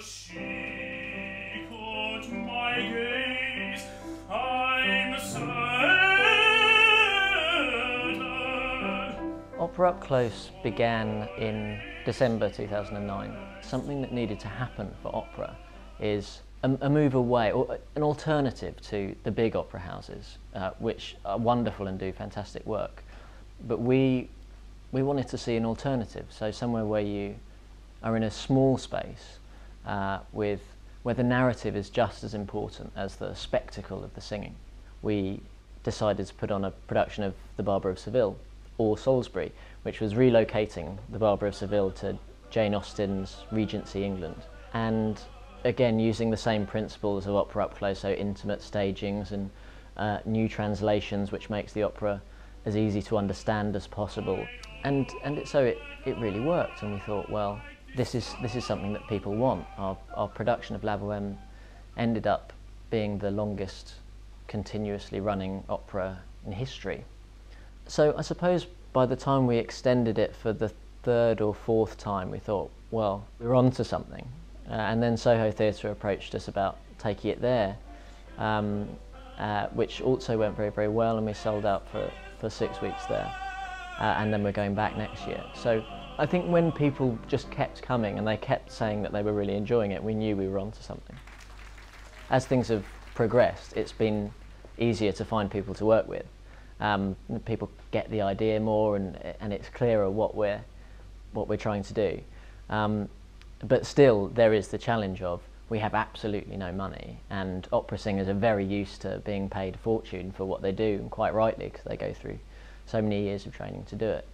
She caught my gaze, I'm certain. OperaUpClose began in December 2009. Something that needed to happen for opera is a move away, or an alternative to the big opera houses, which are wonderful and do fantastic work. But we wanted to see an alternative, so somewhere where you are in a small space where the narrative is just as important as the spectacle of the singing. We decided to put on a production of The Barber of Seville, or Salisbury, which was relocating The Barber of Seville to Jane Austen's Regency England. And again, using the same principles of OperaUpClose, so intimate stagings and new translations, which makes the opera as easy to understand as possible. And so it really worked, and we thought, well, this is something that people want. Our production of La Bohème ended up being the longest continuously running opera in history. So I suppose by the time we extended it for the third or fourth time, we thought, well, we're on to something. And then Soho Theatre approached us about taking it there, which also went very, very well, and we sold out for 6 weeks there. And then we're going back next year. So I think when people just kept coming and they kept saying that they were really enjoying it, we knew we were onto something. As things have progressed, it's been easier to find people to work with. People get the idea more, and it's clearer what we're trying to do. But still, there is the challenge of we have absolutely no money, and opera singers are very used to being paid a fortune for what they do, and quite rightly, because they go through so many years of training to do it.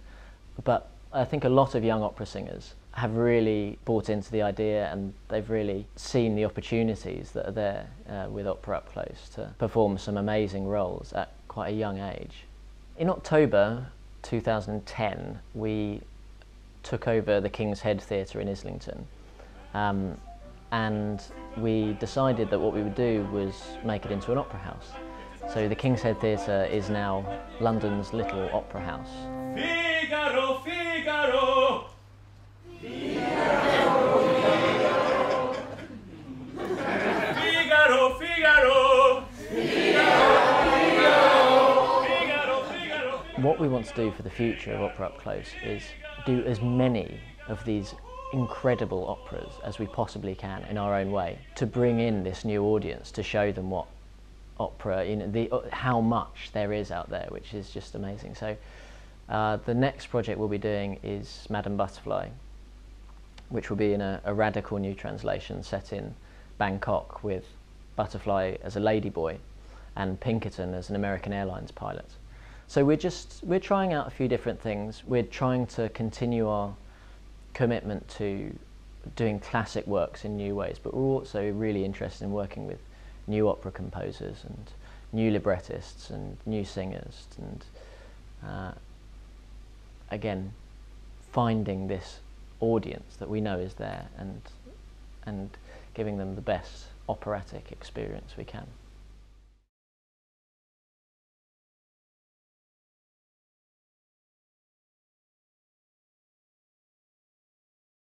But I think a lot of young opera singers have really bought into the idea, and they've really seen the opportunities that are there with OperaUpClose to perform some amazing roles at quite a young age. In October 2010, we took over the King's Head Theatre in Islington, and we decided that what we would do was make it into an opera house. So the King's Head Theatre is now London's little opera house. Figaro, Figaro! Figaro, Figaro! What we want to do for the future of OperaUpClose is do as many of these incredible operas as we possibly can in our own way, to bring in this new audience, to show them what opera, how much there is out there, which is just amazing. So the next project we'll be doing is Madame Butterfly, which will be in a radical new translation set in Bangkok, with Butterfly as a ladyboy and Pinkerton as an American Airlines pilot. So we're trying out a few different things. We're trying to continue our commitment to doing classic works in new ways, but we're also really interested in working with new opera composers and new librettists and new singers, and again, finding this audience that we know is there, and giving them the best operatic experience we can.